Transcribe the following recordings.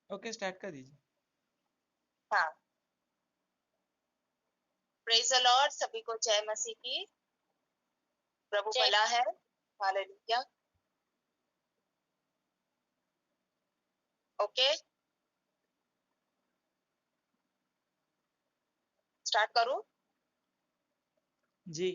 Okay, start कर दीजिए। हाँ। प्रेज द लॉर्ड, सभी को जय मसीह की। प्रभु भला है। हालेलुया। ओके, स्टार्ट करूं? जी।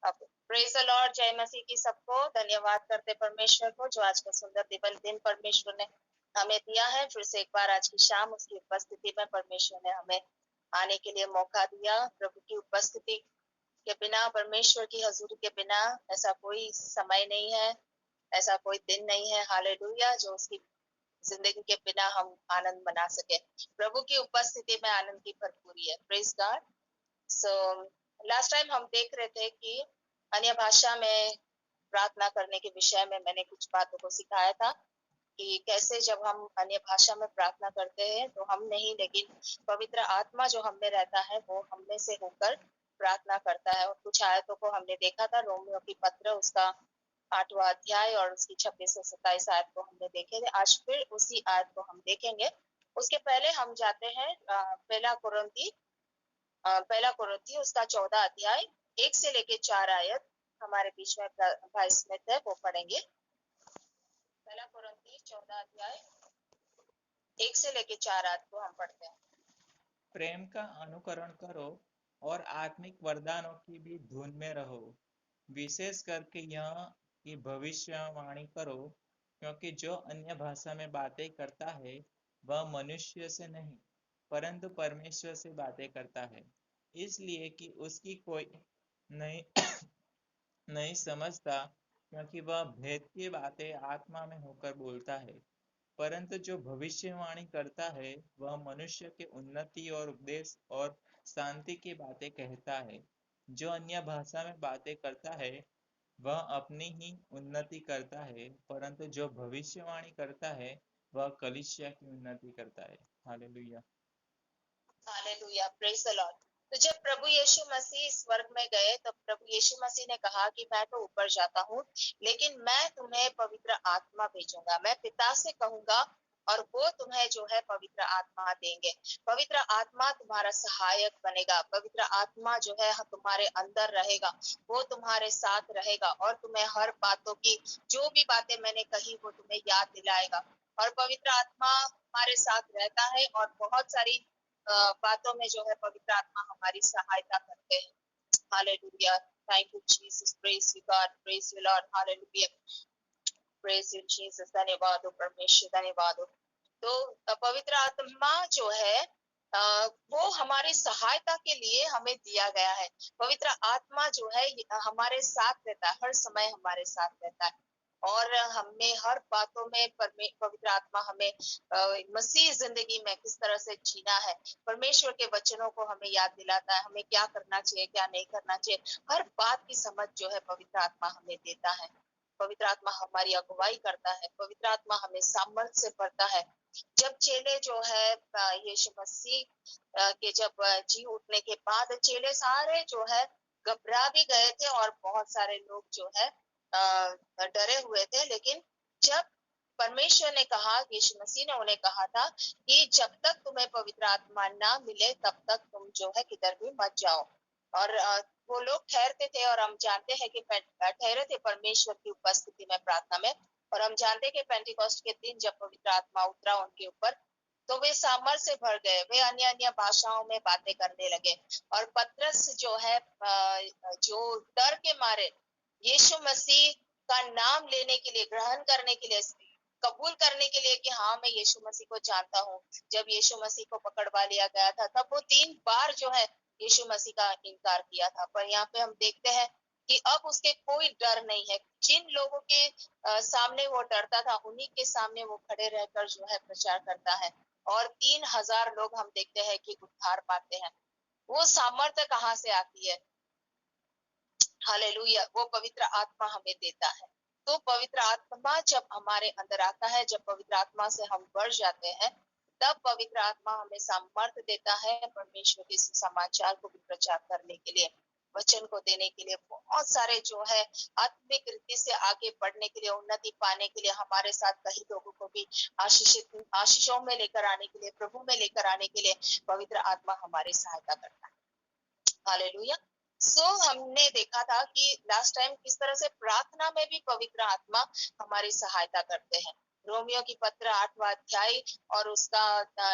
अब प्रेज द लॉर्ड, जय मसीह की सबको। धन्यवाद करते परमेश्वर को जो आज का सुंदर दिन परमेश्वर ने हमें दिया है। फिर से एक बार आज की शाम उसकी उपस्थिति में परमेश्वर ने हमें आने के लिए मौका दिया। प्रभु की उपस्थिति के बिना, परमेश्वर की हजूरी के बिना ऐसा कोई समय नहीं है, ऐसा कोई दिन नहीं है। हालेलुया, जो उसकी जिंदगी के बिना हम आनंद मना सके। प्रभु की उपस्थिति में आनंद की भरपूरी है। Praise God. So last time हम देख रहे थे कि अन्य भाषा में प्रार्थना करने के विषय में मैंने कुछ बातों को सिखाया था कि कैसे जब हम अन्य भाषा में प्रार्थना करते हैं तो हम नहीं, लेकिन पवित्र आत्मा जो हम में रहता है वो हम में से होकर प्रार्थना करता है। और कुछ आयतों को हमने देखा था, रोमियो की पत्र उसका 8वां अध्याय और उसकी 26 से 27 आयत को हमने देखे थे। आज फिर उसी आयत को हम देखेंगे। उसके पहले हम जाते हैं पहला कुरिन्थी उसका 14 अध्याय 1 से लेके 4 आयत हमारे बीच में भाई स्मिथ है, वो पढ़ेंगे। पहला कुरिन्थी 14 अध्याय 1 से लेके 4 आयत को हम पढ़ते हैं। प्रेम का अनुकरण करो और आत्मिक वरदानों की भी धुन में रहो, विशेष करके यह कि भविष्यवाणी करो, क्योंकि जो अन्य भाषा में बातें करता है वह मनुष्य से नहीं परंतु परमेश्वर से बातें करता है, इसलिए कि उसकी कोई नहीं नहीं समझता, क्योंकि वह भेद की बातें आत्मा में होकर बोलता है। परंतु जो भविष्यवाणी करता है वह मनुष्य के उन्नति और उपदेश और शांति की बातें कहता है। जो अन्य भाषा में बातें करता है वह अपनी ही उन्नति करता है, परंतु जो भविष्यवाणी करता है वह कलीसिया की उन्नति करता है। Hallelujah. Hallelujah, praise the Lord. तो जब प्रभु यीशु मसीह स्वर्ग में गए तब प्रभु यीशु मसीह ने कहा कि मैं तो ऊपर जाता हूँ, लेकिन मैं तुम्हें पवित्र आत्मा भेजूंगा। मैं पिता से कहूंगा और वो तुम्हें जो है पवित्र आत्मा देंगे। पवित्र आत्मा तुम्हारा सहायक बनेगा। पवित्र आत्मा जो है तुम्हारे अंदर रहेगा, वो तुम्हारे साथ रहेगा और तुम्हें हर बातों की, जो भी बातें मैंने कही वो तुम्हें याद दिलाएगा। और पवित्र आत्मा हमारे साथ रहता है और बहुत सारी बातों में जो है पवित्र आत्मा हमारी सहायता करते हैं। Hallelujah, thank you Jesus, praise you God, praise you Lord. Hallelujah, praise you Jesus. धन्यवाद हो परमेश्वर, धन्यवाद हो। तो पवित्र आत्मा जो है वो हमारी सहायता के लिए हमें दिया गया है। पवित्र आत्मा जो है हमारे साथ रहता है, हर समय हमारे साथ रहता है और हमें हर बातों में पवित्र आत्मा हमें मसीह जिंदगी में किस तरह से जीना है, परमेश्वर के वचनों को हमें याद दिलाता है, हमें क्या करना चाहिए क्या नहीं करना चाहिए। हर बात की समझ जो है पवित्र आत्मा हमें देता है। पवित्र आत्मा हमारी अगुवाई करता है। पवित्र आत्मा हमें सामर्थ्य से भरता है। जब चेले जो है यीशु मसीह के जब जी उठने के बाद चेले सारे जो है घबरा भी गए थे और बहुत सारे लोग जो है डरे हुए थे। लेकिन जब परमेश्वर ने कहा, यीशु मसीह ने उन्हें कहा था कि जब तक तुम्हें पवित्र आत्मा ना मिले तब तक तुम जो है किधर भी मत जाओ। और वो लोग ठहरते थे और हम जानते हैं कि ठहरे थे परमेश्वर की उपस्थिति में प्रार्थना में। और हम जानते हैं कि पेंटिकॉस्ट के दिन जब पवित्र आत्मा उतरा उनके ऊपर तो वे सामर्थ्य से भर गए, वे अन्य अन्य भाषाओं में बातें करने लगे। और पतरस जो है जो डर के मारे यीशु मसीह का नाम लेने के लिए, ग्रहण करने के लिए, कबूल करने के लिए कि हाँ मैं यीशु मसीह को जानता हूँ, जब यीशु मसीह को पकड़वा लिया गया था तब वो 3 बार जो है यीशु मसीह का इनकार किया था। पर यहाँ पे हम देखते हैं कि अब उसके कोई डर नहीं है। जिन लोगों के सामने वो डरता था उन्हीं के सामने वो खड़े रहकर जो है प्रचार करता है और 3000 लोग हम देखते हैं कि उद्धार पाते हैं। वो सामर्थ्य कहाँ से आती है? हालेलुया, वो पवित्र आत्मा हमें देता है। तो पवित्र आत्मा जब हमारे अंदर आता है, जब पवित्र आत्मा से हम बढ़ जाते हैं, तब पवित्र आत्मा हमें सामर्थ्य देता है परमेश्वर के समाचार को भी प्रचार करने के लिए। वचन को देने के लिए, बहुत सारे जो है आत्मिक रीति से आगे बढ़ने के लिए, उन्नति पाने के लिए, हमारे साथ कई लोगों को भी आशीषों में लेकर आने के लिए, प्रभु में लेकर आने के लिए पवित्र आत्मा हमारी सहायता करता है। हालेलुया। हमने देखा था कि लास्ट टाइम किस तरह से प्रार्थना में भी पवित्र आत्मा हमारी सहायता करते हैं। रोमियो की पत्र 8वां अध्याय और उसका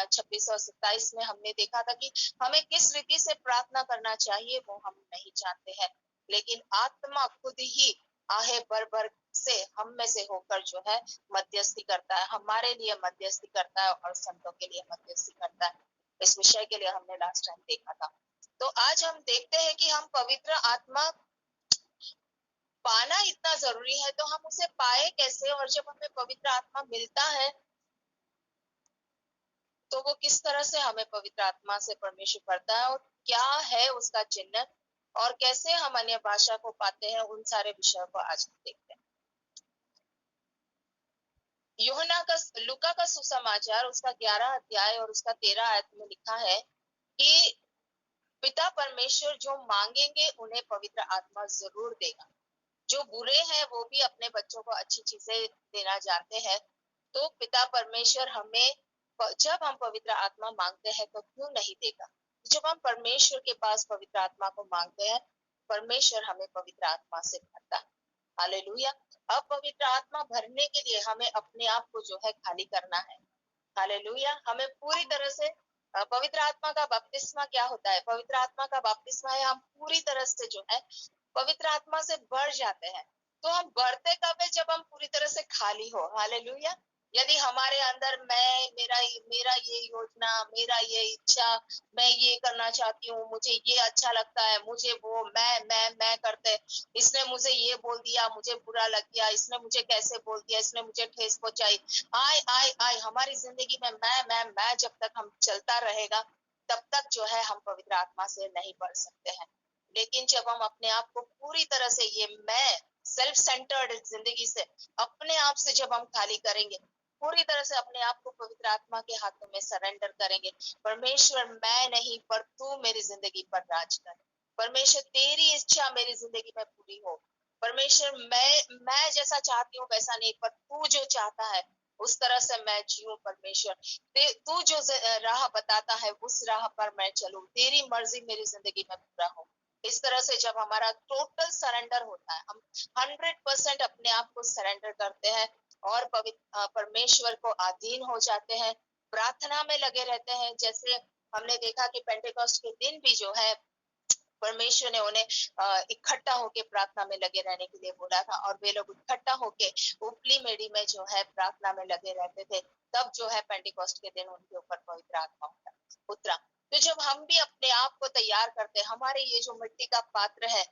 26 और 27 में हमने देखा था कि हमें किस रीति से प्रार्थना करना चाहिए वो हम नहीं जानते हैं, लेकिन आत्मा खुद ही आहे भर भर से हम में से होकर जो है मध्यस्थी करता है, हमारे लिए मध्यस्थी करता है और संतों के लिए मध्यस्थी करता है। इस विषय के लिए हमने लास्ट टाइम देखा था। तो आज हम देखते हैं कि हम पवित्र आत्मा पाना इतना जरूरी है, तो हम उसे पाए कैसे, और जब हमें पवित्र आत्मा मिलता है तो वो किस तरह से हमें पवित्र आत्मा से परमेश्वर करता है और क्या है उसका चिन्ह, और कैसे हम अन्य भाषा को पाते हैं, उन सारे विषयों को आज हम देखते हैं। लूका का सुसमाचार उसका 11 अध्याय और उसका 13 आयत में लिखा है कि पिता परमेश्वर जो मांगेंगे उन्हें पवित्र आत्मा जरूर देगा। जो बुरे हैं वो भी अपने बच्चों को अच्छी चीजें देना जानते हैं, तो पिता परमेश्वर हमें जब हम पवित्र आत्मा मांगते हैं तो क्यों नहीं देगा। जब हम परमेश्वर के पास पवित्र आत्मा को मांगते हैं, परमेश्वर हमें पवित्र आत्मा से भरता है। हालेलुया। अब पवित्र आत्मा भरने के लिए हमें अपने आप को जो है खाली करना है। हालेलुया। हमें पूरी तरह से पवित्र आत्मा का बपतिस्मा क्या होता है? पवित्र आत्मा का बपतिस्मा है हम पूरी तरह से जो है पवित्र आत्मा से भर जाते हैं। तो हम बढ़ते कब है? जब हम पूरी तरह से खाली हो। हालेलुया। यदि हमारे अंदर मेरा ये योजना, मेरा ये इच्छा, मैं ये करना चाहती हूँ, मुझे ये अच्छा लगता है, मुझे वो मैं करते, इसने मुझे ये बोल दिया, मुझे बुरा लग गया, इसने मुझे कैसे बोल दिया, इसने मुझे ठेस पहुंचाई, आय हमारी जिंदगी में मैं जब तक हम चलता रहेगा तब तक जो है हम पवित्र आत्मा से नहीं बढ़ सकते हैं। लेकिन जब हम अपने आप को पूरी तरह से ये मैं सेल्फ सेंटर्ड जिंदगी से अपने आप से जब हम खाली करेंगे, पूरी तरह से अपने आप को पवित्र आत्मा के हाथों में सरेंडर करेंगे, परमेश्वर मैं नहीं पर तू मेरी जिंदगी पर राज कर, परमेश्वर तेरी इच्छा मेरी जिंदगी में पूरी हो, परमेश्वर मैं जैसा चाहती हूँ वैसा नहीं पर तू जो चाहता है उस तरह से मैं जीऊं, परमेश्वर तू जो राह बताता है उस राह पर मैं चलूं, तेरी मर्जी मेरी जिंदगी में पूरा हो। इस तरह से जब हमारा टोटल सरेंडर होता है, हम 100% अपने आप को सरेंडर करते हैं और परमेश्वर को अधीन हो जाते हैं, प्रार्थना में लगे रहते हैं। जैसे हमने देखा कि पेंटेकोस्ट के दिन भी जो है परमेश्वर ने उन्हें इकट्ठा होके प्रार्थना में लगे रहने के लिए बोला था, और वे लोग इकट्ठा होके उपली मेड़ी में जो है प्रार्थना में लगे रहते थे। तब जो है पेंटिकोस्ट के दिन उनके ऊपर पवित्र आत्मा उतरा। तो जब हम भी अपने आप को तैयार करते हैं, हमारे ये जो मिट्टी का पात्र है,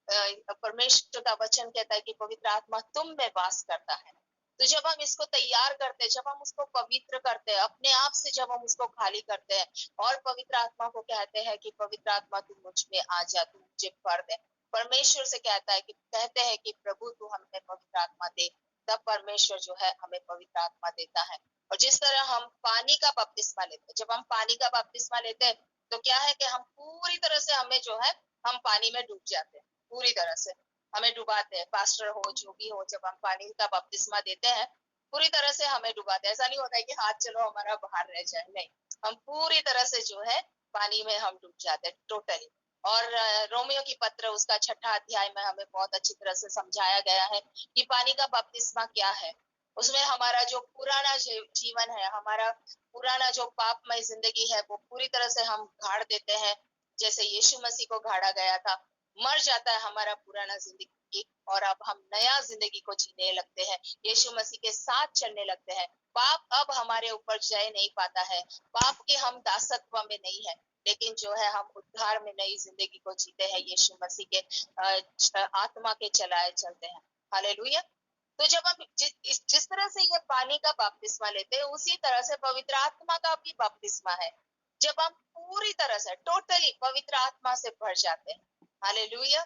परमेश्वर का वचन कहता है कि पवित्र आत्मा तुम में वास करता है। तो जब हम इसको तैयार करते हैं, जब हम उसको पवित्र करते हैं, अपने आप से जब हम उसको खाली करते हैं और पवित्र आत्मा को कहते हैं कि पवित्र आत्मा तू मुझ में आ जा, तू मुझे भर दे, परमेश्वर से कहते हैं कि प्रभु तू हमें पवित्र आत्मा दे, तब परमेश्वर जो है हमें पवित्र आत्मा देता है। और जिस तरह हम पानी का बपतिस्मा लेते हैं, जब हम पानी का बपतिस्मा लेते हैं तो क्या है कि हम पूरी तरह से हमें जो है हम पानी में डूब जाते हैं, पूरी तरह से हमें डुबाते हैं। पास्टर हो जो भी हो, जब हम पानी का बपतिस्मा देते हैं पूरी तरह से हमें डुबाते हैं। ऐसा नहीं होता है कि हाथ चलो हमारा बाहर रह जाए, नहीं, हम पूरी तरह से जो है पानी में हम डूब जाते हैं टोटली। और रोमियो की पत्र उसका 6ठा अध्याय में हमें बहुत अच्छी तरह से समझाया गया है कि पानी का बपतिस्मा क्या है। उसमें हमारा जो पुराना जीवन है, हमारा पुराना जो पापमय जिंदगी है, वो पूरी तरह से हम गाड़ देते हैं, जैसे यीशु मसीह को गाड़ा गया था। मर जाता है हमारा पुराना जिंदगी और अब हम नया जिंदगी को जीने लगते हैं, यीशु मसीह के साथ चलने लगते हैं। पाप अब हमारे ऊपर जय नहीं पाता है, पाप के हम दासत्व में नहीं है, लेकिन जो है हम उद्धार में नई जिंदगी को जीते हैं, यीशु मसीह के आत्मा के चलाए चलते हैं। हालेलुया। तो जब हम जिस तरह से ये पानी का बपतिस्मा लेते हैं, उसी तरह से पवित्र आत्मा का भी बपतिस्मा है, जब हम पूरी तरह से टोटली पवित्र आत्मा से भर जाते हैं। हालेलुया।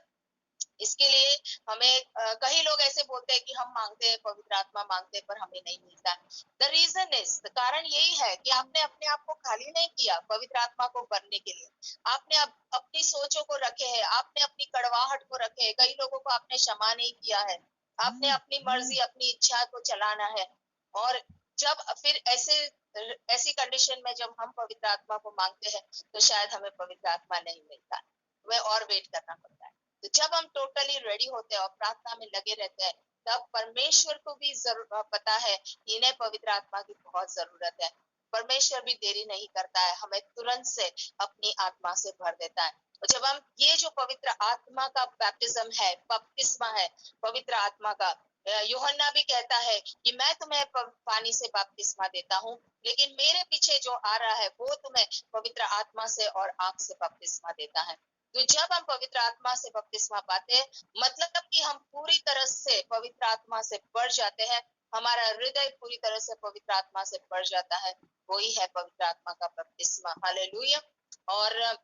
इसके लिए हमें कई लोग ऐसे बोलते हैं कि हम मांगते हैं, पवित्र आत्मा मांगते हैं, पर हमें नहीं मिलता। द रीजन emptiness, कारण यही है कि आपने अपने आप को खाली नहीं किया पवित्र आत्मा को भरने के लिए। आपने अपनी सोचों को रखे हैं, आपने अपनी कड़वाहट को रखे हैं, कई लोगों को आपने क्षमा नहीं किया है, आपने अपनी मर्जी अपनी इच्छा को चलाना है। और जब फिर ऐसी कंडीशन में जब हम पवित्र आत्मा को मांगते हैं तो शायद हमें पवित्र आत्मा नहीं मिलता, वह और वेट करना पड़ता है। तो जब हम टोटली रेडी होते हैं और प्रार्थना में लगे रहते हैं, तब परमेश्वर को भी जरूर पता है कि इन्हें पवित्र आत्मा की बहुत जरूरत है। परमेश्वर भी देरी नहीं करता है, हमें तुरंत से अपनी आत्मा से भर देता है। और जब हम ये जो पवित्र आत्मा का बैप्टिज्म है, बपतिस्मा है पवित्र आत्मा का, यूहन्ना भी कहता है कि मैं तुम्हें पानी से बपतिस्मा देता हूँ, लेकिन मेरे पीछे जो आ रहा है वो तुम्हें पवित्र आत्मा से और आग से बपतिस्मा देता है। तो जब हम पवित्र आत्मा से बपतिस्मा पाते हैं, मतलब कि हम पूरी तरह से पवित्र आत्मा से भर जाते हैं, हमारा हृदय पूरी तरह से पवित्र आत्मा से भर जाता है, वही है पवित्र आत्मा का बपतिस्मा। हालेलुया। और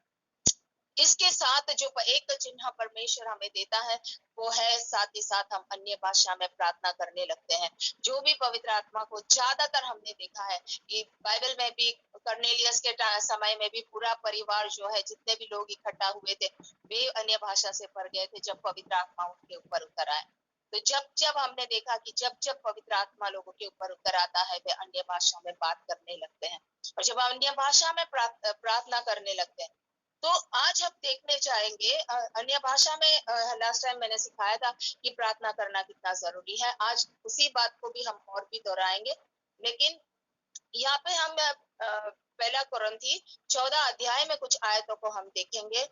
इसके साथ जो एक चिन्ह परमेश्वर हमें देता है वो है, साथ ही साथ हम अन्य भाषा में प्रार्थना करने लगते हैं। जो भी पवित्र आत्मा को ज्यादातर हमने देखा है कि बाइबल में भी कर्नेलियस के समय में भी पूरा परिवार जो है, जितने भी लोग इकट्ठा हुए थे, वे अन्य भाषा से भर गए थे जब पवित्र आत्मा उनके ऊपर उतर आए। तो जब जब हमने देखा कि जब जब पवित्र आत्मा लोगों के ऊपर उतर आता है, वे अन्य भाषा में बात करने लगते हैं। और जब अन्य भाषा में प्रार्थना करने लगते हैं, तो आज हम देखने जाएंगे अन्य भाषा में। लास्ट टाइम मैंने सिखाया था कि प्रार्थना करना कितना जरूरी है, आज उसी बात को भी हम और भी दोहराएंगे। लेकिन यहाँ पे हम पहला कुरिन्थी 14 अध्याय में कुछ आयतों को हम देखेंगे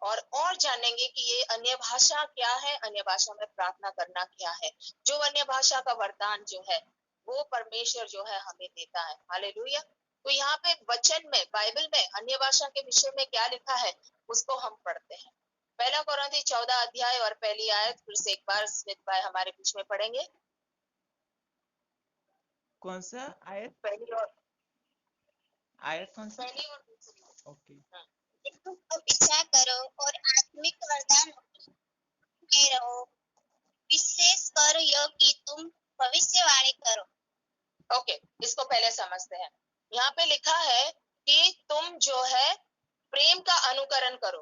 और जानेंगे कि ये अन्य भाषा क्या है, अन्य भाषा में प्रार्थना करना क्या है। जो अन्य भाषा का वरदान जो है वो परमेश्वर जो है हमें देता है। हालेलुया। तो यहाँ पे वचन में, बाइबल में अन्य भाषा के विषय में क्या लिखा है उसको हम पढ़ते हैं। पहला कुरिन्थी 14 अध्याय और पहली आयत फिर से एक बार स्मिथ भाई हमारे बीच में पढ़ेंगे। कौन सा आयत? पहली और आयत कौन सा? पहली और दूसरी। ओके। तुम अब इच्छा करो और आत्मिक वरदान में रहो, विशेष कर यह कि तुम भविष्यवाणी करो। ओके, इसको पहले समझते हैं। यहाँ पे लिखा है कि तुम जो है प्रेम का अनुकरण करो।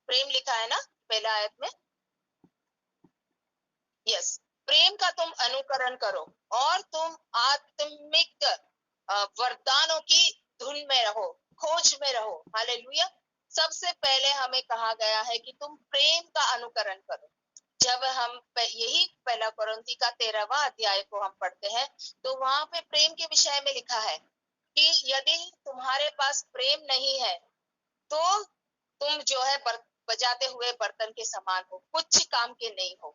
प्रेम लिखा है ना पहला आयत में। यस, प्रेम का तुम अनुकरण करो और तुम आत्मिक वरदानों की धुन में रहो, खोज में रहो। हालेलुया। सबसे पहले हमें कहा गया है कि तुम प्रेम का अनुकरण करो। जब हम यही पहला कुरिन्थी का 13वां अध्याय को हम पढ़ते हैं तो वहां पे प्रेम के विषय में लिखा है कि यदि तुम्हारे पास प्रेम नहीं है तो तुम जो है बजाते हुए बर्तन के समान हो, कुछ काम के नहीं हो।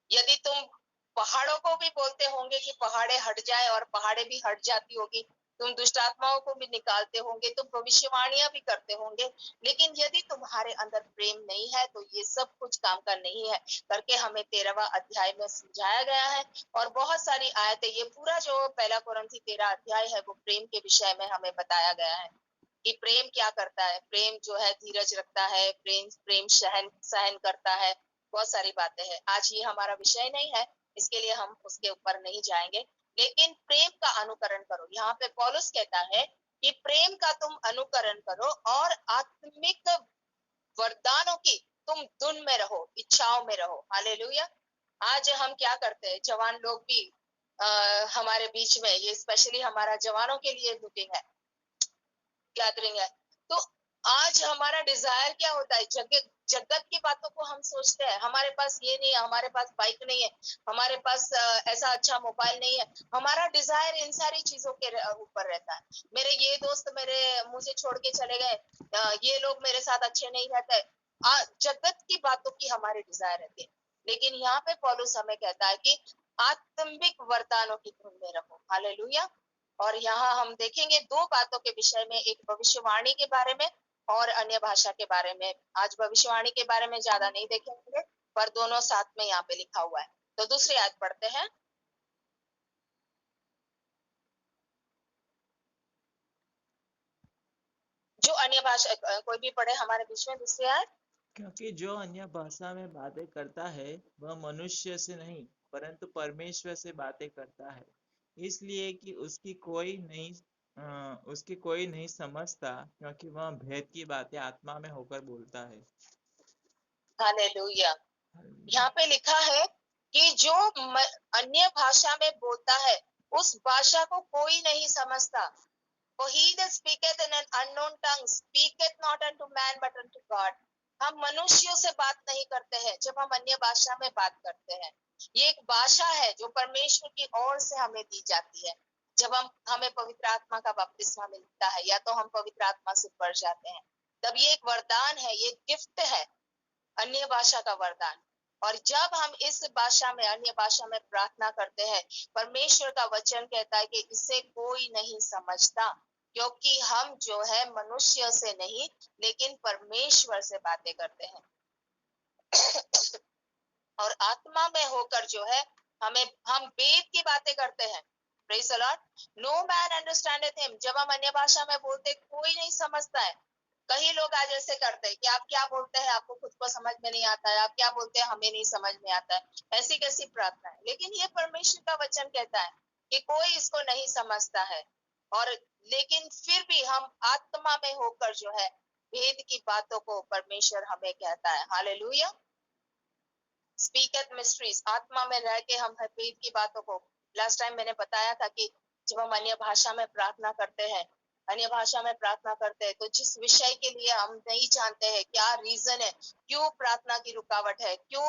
यदि तुम पहाड़ों को भी बोलते होंगे कि पहाड़े हट जाए और पहाड़े भी हट जाती होगी, तुम दुष्ट आत्माओं को भी निकालते होंगे, तुम भविष्यवाणियां भी करते होंगे, लेकिन यदि तुम्हारे अंदर प्रेम नहीं है तो ये सब कुछ काम का नहीं है करके हमें 13वां अध्याय में समझाया गया है। और बहुत सारी आयतें, ये पूरा जो पहला कुरिन्थी 13 अध्याय है वो प्रेम के विषय में हमें बताया गया है कि प्रेम क्या करता है। प्रेम जो है धीरज रखता है, प्रेम सहन करता है, बहुत सारी बातें हैं। आज ये हमारा विषय नहीं है, इसके लिए हम उसके ऊपर नहीं जाएंगे, लेकिन प्रेम का अनुकरण करो। यहाँ पे पौलुस कहता है कि प्रेम का तुम अनुकरण करो और आत्मिक वरदानों की तुम धुन में रहो, इच्छाओं में रहो। हालेलुया। आज हम क्या करते हैं, जवान लोग भी हमारे बीच में, ये स्पेशली हमारा जवानों के लिए मीटिंग है, गैदरिंग है, तो आज हमारा डिजायर क्या होता है, जगत की बातों को हम सोचते हैं। हमारे पास ये नहीं है, हमारे पास बाइक नहीं है, हमारे पास ऐसा अच्छा मोबाइल नहीं है, हमारा डिजायर इन सारी चीजों के ऊपर रहता है। मेरे ये दोस्त मेरे मुझे छोड़ के चले गए, ये लोग मेरे साथ अच्छे नहीं रहते, जगत की बातों की हमारी डिजायर रहती है। लेकिन यहाँ पे पौलुस हमें कहता है कि आत्मिक वरदानों की धुन में रहो। हालेलुया। और यहाँ हम देखेंगे दो बातों के विषय में, एक भविष्यवाणी के बारे में और अन्य भाषा के बारे में। आज भविष्यवाणी के बारे में ज्यादा नहीं देखेंगे, पर दोनों साथ में यहाँ पे लिखा हुआ है। तो दूसरी आयत पढ़ते हैं। जो अन्य भाषा, कोई भी पढ़े हमारे बीच में दूसरी आयत। क्योंकि जो अन्य भाषा में बातें करता है वह मनुष्य से नहीं परंतु परमेश्वर से बातें करता है, इसलिए कि उसकी कोई नहीं समझता, क्योंकि वह भेद की बातें आत्मा में होकर बोलता है। हालेलुया। यहाँ पे लिखा है कि जो अन्य भाषा में बोलता है उस भाषा को कोई नहीं समझता। For he that speaketh in an unknown tongue speaketh not unto man but unto God. हम मनुष्यों से बात नहीं करते हैं जब हम अन्य भाषा में बात करते हैं। ये एक भाषा है जो परमेश्वर की ओर से हमें दी जाती है। जब हमें पवित्र आत्मा का बपतिस्मा मिलता है या तो हम पवित्र आत्मा से भर जाते हैं, तब ये एक वरदान है, ये गिफ्ट है, अन्य भाषा का वरदान। और जब हम इस भाषा में, अन्य भाषा में प्रार्थना करते हैं, परमेश्वर का वचन कहता है कि इसे कोई नहीं समझता, क्योंकि हम जो है मनुष्य से नहीं लेकिन परमेश्वर से बातें करते हैं। और आत्मा में होकर जो है हम वेद की बातें करते हैं। Praise the Lord. No man understandeth him. जब हम अन्य भाषा में बोलते, कोई नहीं समझता है। कई लोग आज ऐसे करते हैं कि आप क्या बोलते हैं आपको खुद को समझ में नहीं आता है, आप क्या बोलते हैं हमें नहीं समझ में आता है। ऐसी कैसी प्रार्थना है। लेकिन ये परमेश्वर का वचन कहता है कि कोई इसको नहीं समझता है, और लेकिन फिर भी हम आत्मा में होकर जो है भेद की बातों को परमेश्वर हमें कहता है। हालेलुया। स्पीकeth मिस्ट्रीज। आत्मा में रह के हम भेद की बातों को, लास्ट टाइम मैंने बताया था कि जब हम अन्य भाषा में प्रार्थना करते हैं, अन्य भाषा में प्रार्थना करते हैं, तो जिस विषय के लिए हम नहीं जानते हैं क्या रीजन है, क्यों प्रार्थना की रुकावट है, क्यों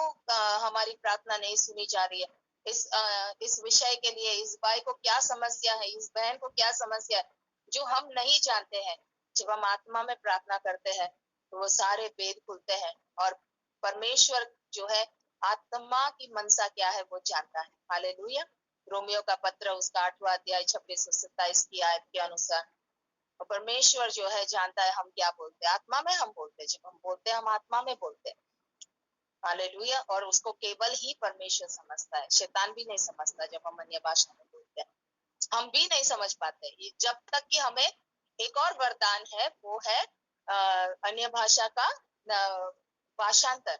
हमारी प्रार्थना नहीं सुनी जा रही है, इस विषय के लिए इस भाई को क्या समस्या है, इस बहन को क्या समस्या है, जो हम नहीं जानते हैं, जब हम आत्मा में प्रार्थना करते हैं तो वो सारे भेद खुलते हैं। और परमेश्वर जो है आत्मा की मनसा क्या है वो जानता है। हालेलुया। रोमियो का पत्र उसका 8वां अध्याय 26 से 27 की आयत के अनुसार, और परमेश्वर जो है जानता है हम क्या बोलते हैं। आत्मा में हम बोलते हैं, जब हम बोलते हैं हम आत्मा में बोलते हैं। हालेलुया। और उसको केवल ही परमेश्वर समझता है, शैतान भी नहीं समझता। जब हम अन्य भाषा में बोलते हैं हम भी नहीं समझ पाते, जब तक कि हमें एक और वरदान है, वो है अन्य भाषा का भाषांतर।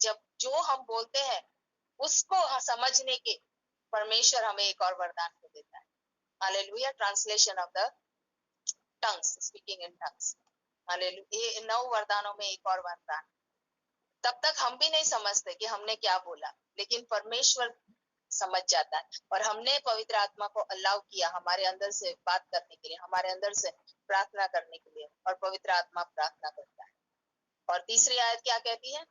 जब जो हम बोलते हैं उसको समझने के परमेश्वर हमें एक और वरदान को देता है। Hallelujah. Translation of the tongues, speaking in tongues. Hallelujah. ये 9 वरदानों में एक और वरदान। तब तक हम भी नहीं समझते कि हमने क्या बोला, लेकिन परमेश्वर समझ जाता है। और हमने पवित्र आत्मा को अलाउ किया हमारे अंदर से बात करने के लिए, हमारे अंदर से प्रार्थना करने के लिए, और पवित्र आत्मा प्रार्थना करता है। और तीसरी आयत क्या कहती है?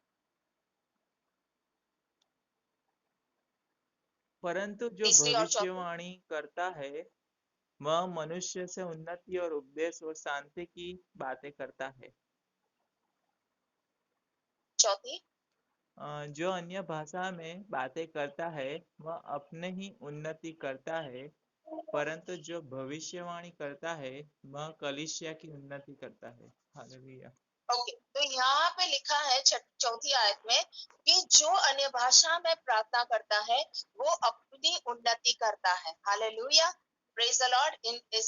परंतु जो तीसरी और चौथी, भविष्यवाणी करता है वह मनुष्य से उन्नति और उपदेश और शांति की बातें करता है। चौथी। जो अन्य भाषा में बातें करता है वह अपने ही उन्नति करता है, परंतु जो भविष्यवाणी करता है वह कलीसिया की उन्नति करता है। हालेलुया। ओके, तो यहाँ पे लिखा है चौथी आयत में कि जो अन्य भाषा में प्रार्थना करता है वो अपनी उन्नति करता है। हालेलुया। Praise the Lord.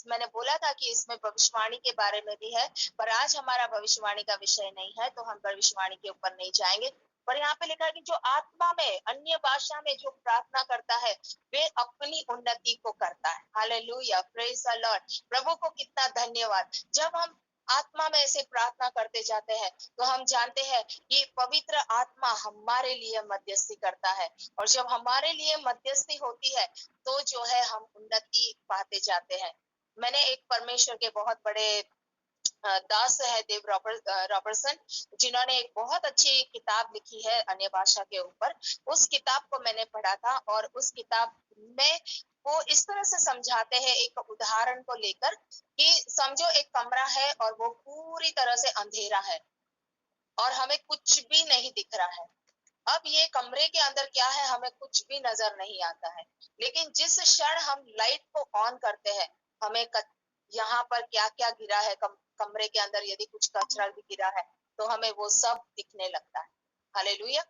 मैंने बोला था कि इसमें भविष्यवाणी के बारे में भी है, पर आज हमारा भविष्यवाणी का विषय नहीं है, तो हम भविष्यवाणी के ऊपर नहीं जाएंगे। पर यहाँ पे लिखा है कि जो आत्मा में, अन्य भाषा में जो प्रार्थना करता है वे अपनी उन्नति को करता है। हालेलुया। Praise the Lord. प्रभु को कितना धन्यवाद। जब हम आत्मा में ऐसे प्रार्थना करते जाते हैं तो हम जानते हैं कि पवित्र आत्मा हमारे लिए मध्यस्थी करता है, और जब हमारे लिए मध्यस्थी होती है तो जो है हम उन्नति पाते जाते हैं। मैंने एक परमेश्वर के बहुत बड़े दास है देव रॉबर्टसन, जिन्होंने एक बहुत अच्छी किताब लिखी है अन्य भाषा के ऊपर। उस किताब को मैंने पढ़ा था, और उस किताब में वो इस तरह से समझाते हैं एक उदाहरण को लेकर कि समझो एक कमरा है और वो पूरी तरह से अंधेरा है और हमें कुछ भी नहीं दिख रहा है। अब ये कमरे के अंदर क्या है हमें कुछ भी नजर नहीं आता है, लेकिन जिस क्षण हम लाइट को ऑन करते हैं हमें यहाँ पर क्या क्या गिरा है, कमरे के अंदर यदि कुछ कचरा भी गिरा है तो हमें वो सब दिखने लगता है। हालेलुया।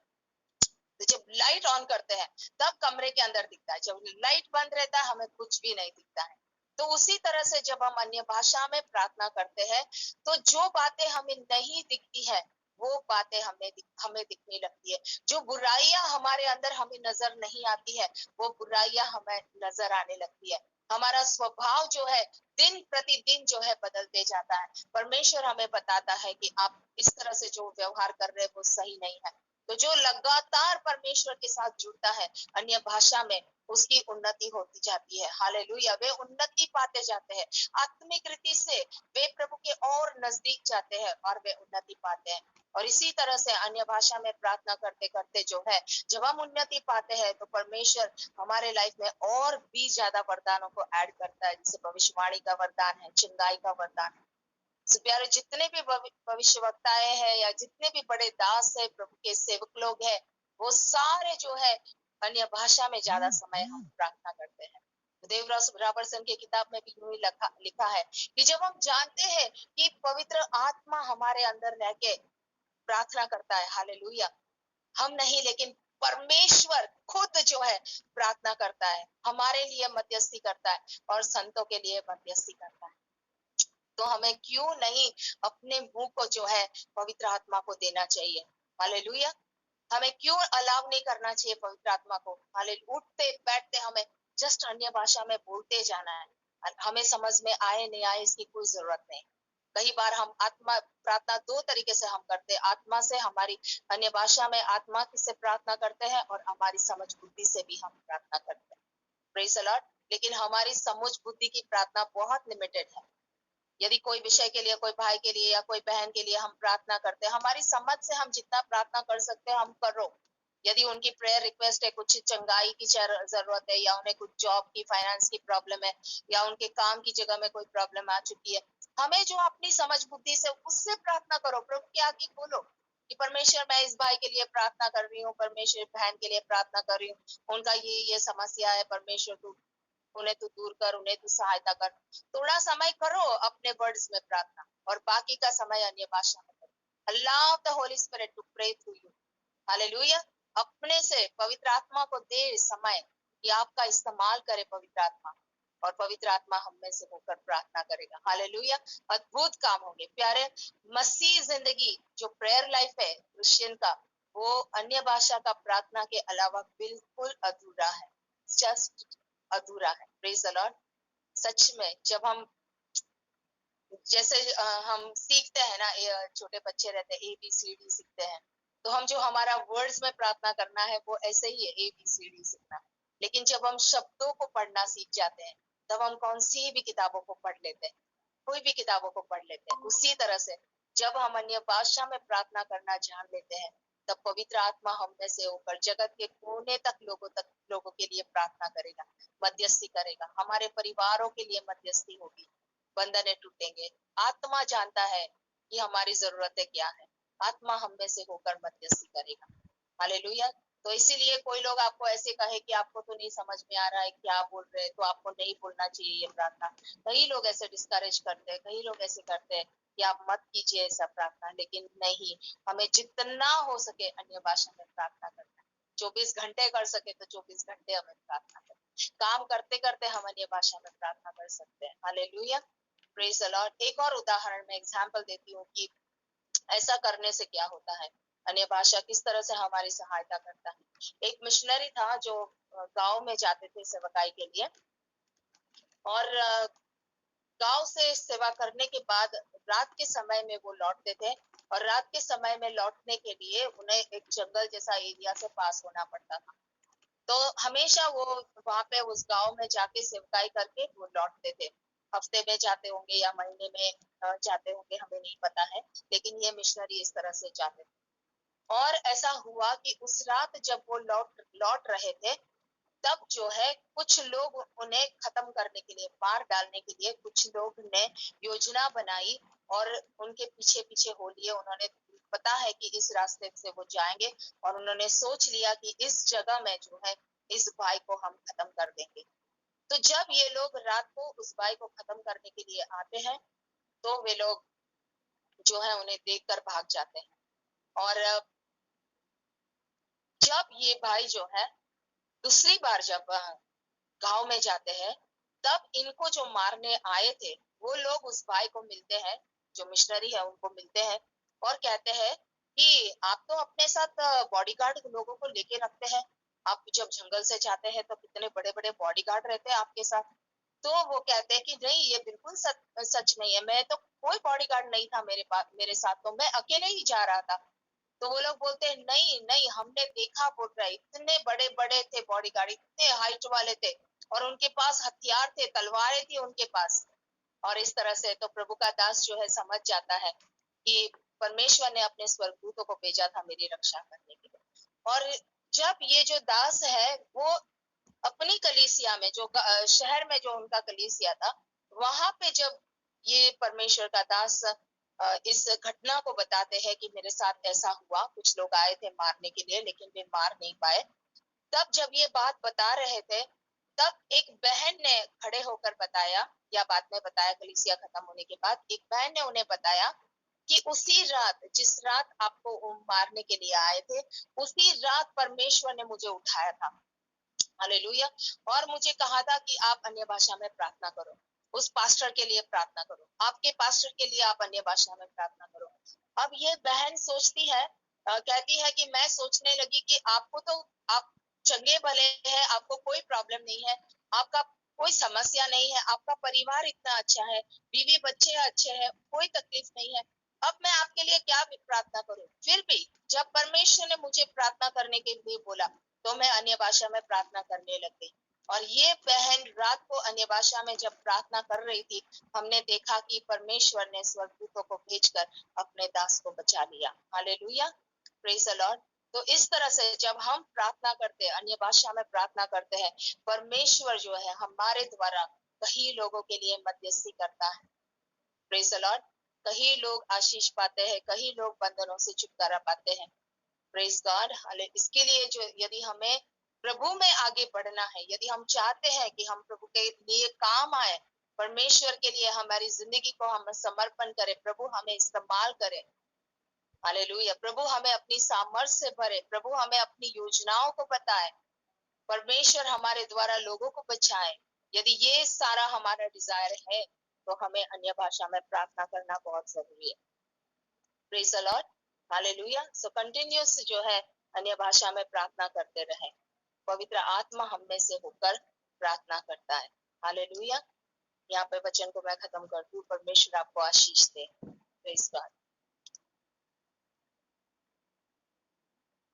तो जब लाइट ऑन करते हैं तब कमरे के अंदर दिखता है, जब लाइट बंद रहता है हमें कुछ भी नहीं दिखता है। तो उसी तरह से जब हम अन्य भाषा में प्रार्थना करते हैं तो जो बातें हमें नहीं दिखती है वो बातें हमें दिखने लगती है। जो बुराइयां हमारे अंदर हमें नजर नहीं आती है वो बुराइयां हमें नजर आने लगती है। हमारा स्वभाव जो है दिन प्रतिदिन जो है बदलते जाता है। परमेश्वर हमें बताता है कि आप इस तरह से जो व्यवहार कर रहे हैं वो सही नहीं है। तो जो लगातार परमेश्वर के साथ जुड़ता है अन्य भाषा में, उसकी उन्नति होती जाती है। हालेलुया, वे उन्नति पाते जाते हैं आत्मिक रीति से, वे प्रभु के और नजदीक जाते हैं और वे उन्नति पाते हैं। और इसी तरह से अन्य भाषा में प्रार्थना करते करते जो है, जब हम उन्नति पाते हैं तो परमेश्वर हमारे लाइफ में और भी ज्यादा वरदानों को ऐड करता है, जैसे भविष्यवाणी का वरदान है, चंगाई का वरदान है। सो प्यारे, जितने भी भविष्यवक्ताएं हैं या जितने भी बड़े दास है, प्रभु के सेवक लोग हैं, वो सारे जो है अन्य भाषा में ज्यादा समय हम प्रार्थना करते हैं। देवराज रॉबर्टसन की किताब में भी यूं ही लिखा है कि जब हम जानते हैं कि पवित्र आत्मा हमारे अंदर रह के प्रार्थना करता है, हालेलुया, हम नहीं लेकिन परमेश्वर खुद जो है प्रार्थना करता है, हमारे लिए मध्यस्थी करता है और संतों के लिए मध्यस्थी करता है। तो हमें क्यों नहीं अपने मुंह को जो है पवित्र आत्मा को देना चाहिए। हालेलुया, हमें क्यों अलाउ नहीं करना चाहिए पवित्र आत्मा को। हालेलुया, उठते बैठते हमें जस्ट अन्य भाषा में बोलते जाना है। हमें समझ में आए नहीं आए इसकी कोई जरूरत नहीं। कई बार हम आत्मा प्रार्थना दो तरीके से हम करते हैं, आत्मा से, हमारी अन्य भाषा में आत्मा से प्रार्थना करते हैं और हमारी समझ बुद्धि से भी हम प्रार्थना करते हैं। Praise the Lord. लेकिन हमारी समझ बुद्धि की प्रार्थना बहुत लिमिटेड है। यदि कोई विषय के लिए, कोई भाई के लिए या कोई बहन के लिए हम प्रार्थना करते हैं, हमारी समझ से हम जितना प्रार्थना कर सकते हैं हम करो। यदि उनकी प्रेयर रिक्वेस्ट है, कुछ चंगाई की जरूरत है, या उन्हें कुछ जॉब की, फाइनेंस की प्रॉब्लम है, या उनके काम की जगह में कोई प्रॉब्लम आ चुकी है, हमें जो अपनी समझ बुद्धि से उससे प्रार्थना करो। प्रभु के आगे बोलो कि परमेश्वर, मैं इस भाई के लिए प्रार्थना कर रही हूँ, परमेश्वर बहन के लिए प्रार्थना कर रही हूँ, उनका ये समस्या है, परमेश्वर तू उन्हें तू दूर कर, उन्हें तू सहायता कर। थोड़ा समय करो अपने वर्ड्स में प्रार्थना और बाकी का समय अन्य भाषा में करो। Allow the Holy Spirit to pray through you. Hallelujah, अपने से पवित्र आत्मा को दे समय कि आपका इस्तेमाल करे पवित्र आत्मा, और पवित्र आत्मा हम में से होकर प्रार्थना करेगा। हालेलुया, अद्भुत काम होंगे। प्यारे, मसीह जिंदगी जो प्रेयर लाइफ है क्रिश्चियन का, वो अन्य भाषा का प्रार्थना के अलावा बिल्कुल अधूरा है, जस्ट अधूरा है। Praise the Lord. सच में जब हम जैसे हम सीखते हैं ना, छोटे बच्चे रहते हैं ABCD सीखते हैं, तो हम जो हमारा वर्ड्स में प्रार्थना करना है वो ऐसे ही है, ABCD सीखना। लेकिन जब हम शब्दों को पढ़ना सीख जाते हैं, तब हम कौन सी भी किताबों को पढ़ लेते हैं, कोई भी किताबों को पढ़ लेते हैं। उसी तरह से जब हम अन्य भाषा में प्रार्थना करना जान लेते हैं, तब पवित्र आत्मा हम में से होकर जगत के कोने तक लोगों के लिए प्रार्थना करेगा, मध्यस्थी करेगा, हमारे परिवारों के लिए मध्यस्थी होगी, बंधने टूटेंगे। आत्मा जानता है कि हमारी जरूरतें क्या है, आत्मा हम में से होकर मध्यस्थी करेगा। हालेलुया। तो इसीलिए कोई लोग आपको ऐसे कहे कि आपको तो नहीं समझ में आ रहा है क्या बोल रहे हैं, तो आपको नहीं बोलना चाहिए ये प्रार्थना। कई लोग ऐसे डिस्करेज करते हैं, कई लोग ऐसे करते हैं कि आप मत कीजिए ऐसा प्रार्थना, लेकिन नहीं, हमें जितना हो सके अन्य भाषा में प्रार्थना करना है। 24 घंटे कर सके तो 24 घंटे हमें प्रार्थना करना, काम करते करते हम अन्य भाषा में प्रार्थना कर सकते हैं। Hallelujah, praise the Lord. एक और उदाहरण में एग्जाम्पल देती हूँ कि ऐसा करने से क्या होता है, अन्य भाषा किस तरह से हमारी सहायता करता है। एक मिशनरी था जो गांव में जाते थे सेवकाई के लिए, और गांव से सेवा करने के बाद रात के समय में वो लौटते थे, और रात के समय में लौटने के लिए उन्हें एक जंगल जैसा एरिया से पास होना पड़ता था। तो हमेशा वो वहां पे उस गांव में जाके सेवकाई करके वो लौटते थे। हफ्ते में जाते होंगे या महीने में जाते होंगे, हमें नहीं पता है, लेकिन ये मिशनरी इस तरह से जाते थे। और ऐसा हुआ कि उस रात जब वो लौट रहे थे, तब जो है कुछ लोग उन्हें खत्म करने के लिए, मार डालने के लिए कुछ लोग ने योजना बनाई और उनके पीछे पीछे हो लिए। उन्होंने, पता है कि इस रास्ते से वो जाएंगे, और उन्होंने सोच लिया कि इस जगह में जो है इस भाई को हम खत्म कर देंगे। तो जब ये लोग रात को उस भाई को खत्म करने के लिए आते हैं, तो वे लोग जो है उन्हें देखकर भाग जाते हैं। और जब ये भाई जो है दूसरी बार जब गांव में जाते हैं, तब इनको जो मारने आए थे वो लोग उस भाई को मिलते हैं, जो मिशनरी है उनको मिलते हैं, और कहते हैं कि आप तो अपने साथ बॉडीगार्ड लोगों को लेके रखते हैं, आप जब जंगल से जाते हैं तो कितने बड़े बड़े बॉडीगार्ड रहते हैं आपके साथ। तो वो कहते हैं कि नहीं, ये बिल्कुल सच नहीं है, मैं तो कोई बॉडीगार्ड नहीं था मेरे पास, मेरे साथ तो मैं अकेले ही जा रहा था। तो वो लोग बोलते हैं नहीं नहीं, हमने देखा, बोल रहा है इतने बड़े बड़े थे बॉडीगार्ड, इतने हाइट वाले थे, और उनके पास हथियार थे, तलवारें थी उनके पास। और इस तरह से तो प्रभु का दास जो है समझ जाता है कि परमेश्वर ने अपने स्वर्गदूतों को भेजा था मेरी रक्षा करने के लिए। और जब ये जो दास है वो अपनी कलीसिया में, जो शहर में जो उनका कलीसिया था, वहां पे जब ये परमेश्वर का दास इस घटना को बताते हैं कि मेरे साथ ऐसा हुआ, कुछ लोग आए थे मारने के लिए लेकिन वे मार नहीं पाए, तब जब ये बात बता रहे थे, तब एक बहन ने खड़े होकर बताया, या बाद में बताया कलीसिया खत्म होने के बाद, एक बहन ने उन्हें बताया कि उसी रात, जिस रात आपको वो मारने के लिए आए थे, उसी रात परमेश्वर ने मुझे उठाया था। हालेलुया। और मुझे कहा था कि आप अन्य भाषा में प्रार्थना करो, उस पास्टर के लिए प्रार्थना करो, आपके पास्टर के लिए आप अन्य भाषा में प्रार्थना करो। अब ये बहन सोचती है, कहती है कि मैं सोचने लगी कि आपको तो, आप चंगे भले हैं, आपको कोई प्रॉब्लम नहीं है, आपका कोई समस्या नहीं है, आपका परिवार इतना अच्छा है, बीवी बच्चे अच्छे हैं, कोई तकलीफ नहीं है, अब मैं आपके लिए क्या प्रार्थना करूं। फिर भी जब परमेश्वर ने मुझे प्रार्थना करने के लिए बोला, तो मैं अन्य भाषा में प्रार्थना करने लग गई। और ये बहन रात को अन्य भाषा में जब प्रार्थना कर रही थी, हमने देखा कि परमेश्वर ने स्वर्गदूतों को भेजकर अपने दास को बचा लिया। Hallelujah, praise the Lord. तो इस तरह से जब हम प्रार्थना करते हैं, अन्य भाषा में प्रार्थना करते हैं, परमेश्वर जो है हमारे द्वारा कई लोगों के लिए मध्यस्थी करता है। Praise the Lord. कई लोग आशीष पाते हैं, कई लोग बंधनों से छुटकारा पाते हैं। Praise God. इसके लिए जो, यदि हमें प्रभु में आगे बढ़ना है, यदि हम चाहते हैं कि हम प्रभु के लिए काम आए, परमेश्वर के लिए हमारी जिंदगी को हम समर्पण करें, प्रभु हमें इस्तेमाल करे, हालेलुया, प्रभु हमें अपनी सामर्थ्य से भरे, प्रभु हमें अपनी योजनाओं को बताए, परमेश्वर हमारे द्वारा लोगों को बचाए, यदि ये सारा हमारा डिजायर है, तो हमें अन्य भाषा में प्रार्थना करना बहुत जरूरी है। Praise the Lord, hallelujah. So continuous जो है अन्य भाषा में प्रार्थना करते रहें, पवित्र आत्मा हम में से होकर प्रार्थना करता है। हालेलुया। यहाँ पे वचन को मैं खत्म कर दूं। परमेश्वर आपको आशीष दे। Praise God.